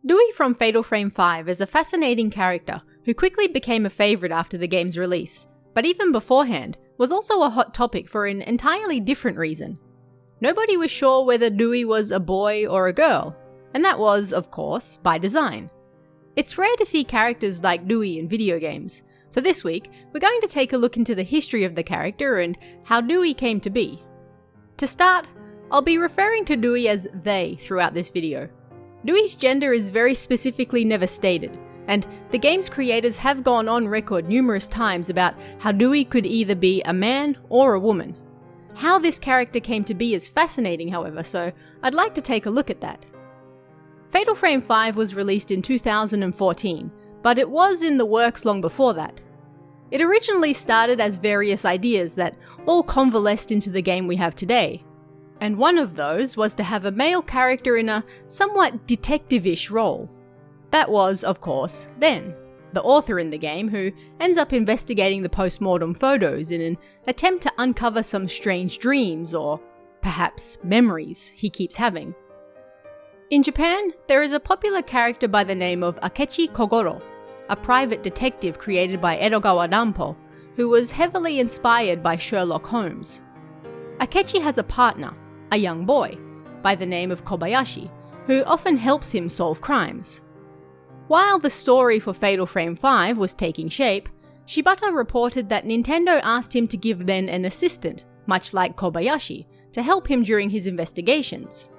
Dewey from Fatal Frame 5 is a fascinating character who quickly became a favourite after the game's release, but even beforehand was also a hot topic for an entirely different reason. Nobody was sure whether Dewey was a boy or a girl, and that was, of course, by design. It's rare to see characters like Dewey in video games, so this week we're going to take a look into the history of the character and how Dewey came to be. To start, I'll be referring to Dewey as they throughout this video. Dewey's gender is very specifically never stated, and the game's creators have gone on record numerous times about how Dewey could either be a man or a woman. How this character came to be is fascinating, however, so I'd like to take a look at that. Fatal Frame 5 was released in 2014, but it was in the works long before that. It originally started as various ideas that all convalesced into the game we have today, and one of those was to have a male character in a somewhat detective-ish role. That was, of course, Den, the author in the game who ends up investigating the post-mortem photos in an attempt to uncover some strange dreams or perhaps memories he keeps having. In Japan, there is a popular character by the name of Akechi Kogoro, a private detective created by Edogawa Danpo, who was heavily inspired by Sherlock Holmes. Akechi has a partner, a young boy, by the name of Kobayashi, who often helps him solve crimes. While the story for Fatal Frame 5 was taking shape, Shibata reported that Nintendo asked him to give Den an assistant, much like Kobayashi, to help him during his investigations.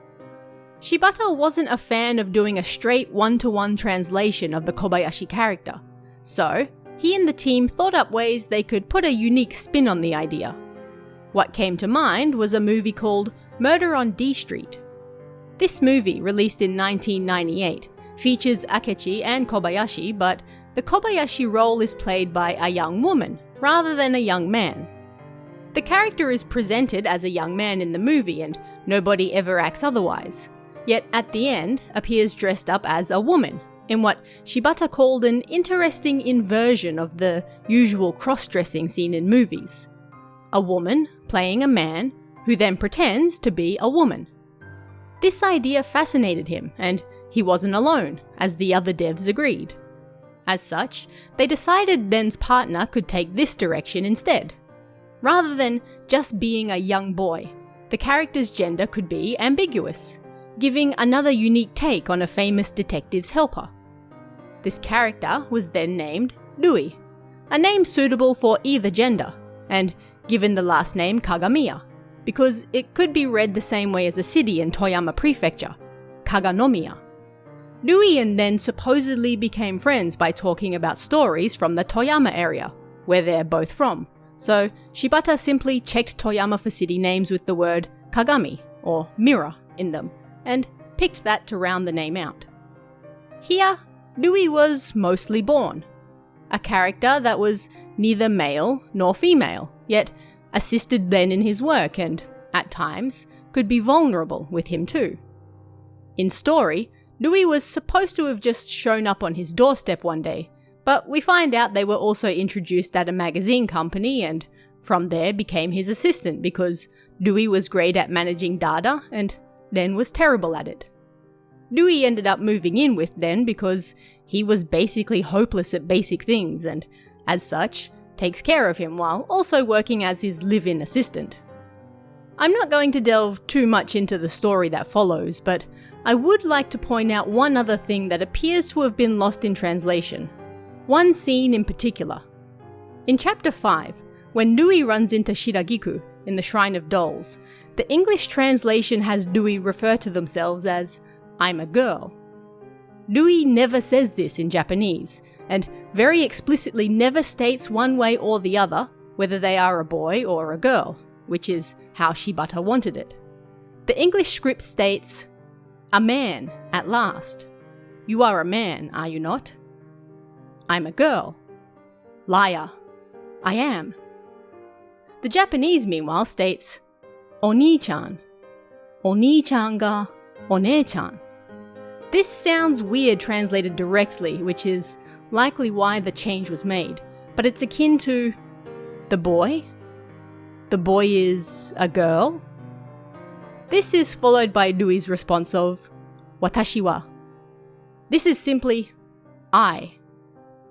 Shibata wasn't a fan of doing a straight one-to-one translation of the Kobayashi character, so he and the team thought up ways they could put a unique spin on the idea. What came to mind was a movie called Murder on D Street. This movie, released in 1998, features Akechi and Kobayashi, but the Kobayashi role is played by a young woman, rather than a young man. The character is presented as a young man in the movie, and nobody ever acts otherwise, yet at the end appears dressed up as a woman, in what Shibata called an interesting inversion of the usual cross-dressing seen in movies. A woman playing a man, who then pretends to be a woman. This idea fascinated him, and he wasn't alone, as the other devs agreed. As such, they decided Den's partner could take this direction instead. Rather than just being a young boy, the character's gender could be ambiguous, giving another unique take on a famous detective's helper. This character was then named Dewey, a name suitable for either gender, and given the last name Kagamiya, because it could be read the same way as a city in Toyama Prefecture, Kagamiya. Dewey and Den supposedly became friends by talking about stories from the Toyama area, where they're both from, so Shibata simply checked Toyama for city names with the word Kagami, or mirror, in them, and picked that to round the name out. Here, Dewey was mostly born, a character that was neither male nor female, yet assisted Den in his work and, at times, could be vulnerable with him too. In story, Dewey was supposed to have just shown up on his doorstep one day, but we find out they were also introduced at a magazine company and from there became his assistant because Dewey was great at managing data and Den was terrible at it. Dewey ended up moving in with Den because he was basically hopeless at basic things and, as such, takes care of him while also working as his live-in assistant. I'm not going to delve too much into the story that follows, but I would like to point out one other thing that appears to have been lost in translation. One scene in particular. In Chapter 5, when Dewey runs into Shiragiku in the Shrine of Dolls, the English translation has Dewey refer to themselves as, "I'm a girl." Dewey never says this in Japanese, and very explicitly never states one way or the other whether they are a boy or a girl, which is how Shibata wanted it. The English script states, "A man, at last. You are a man, are you not? I'm a girl. Liar. I am." The Japanese, meanwhile, states, "Oni-chan. Oni-chan ga one-chan." This sounds weird translated directly, which is likely why the change was made, but it's akin to, "The boy? The boy is a girl?" This is followed by Dewey's response of, "Watashi wa." This is simply I.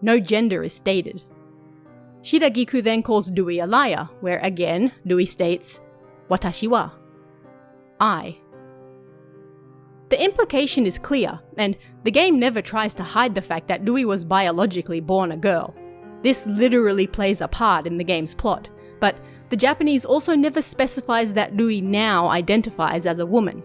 No gender is stated. Shiragiku then calls Dewey a liar, where again, Dewey states, Watashi wa. I. The implication is clear, and the game never tries to hide the fact that Dewey was biologically born a girl. This literally plays a part in the game's plot, but the Japanese also never specifies that Dewey now identifies as a woman.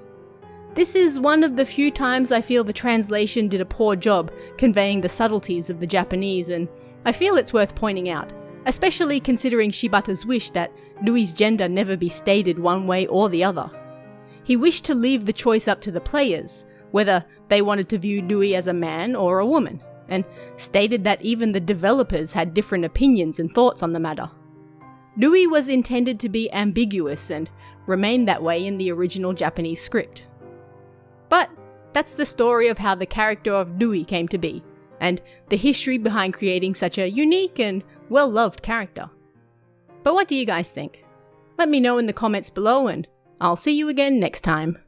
This is one of the few times I feel the translation did a poor job conveying the subtleties of the Japanese, and I feel it's worth pointing out, especially considering Shibata's wish that Dewey's gender never be stated one way or the other. He wished to leave the choice up to the players, whether they wanted to view Dewey as a man or a woman, and stated that even the developers had different opinions and thoughts on the matter. Dewey was intended to be ambiguous and remained that way in the original Japanese script. But that's the story of how the character of Dewey came to be, and the history behind creating such a unique and well-loved character. But what do you guys think? Let me know in the comments below, and I'll see you again next time.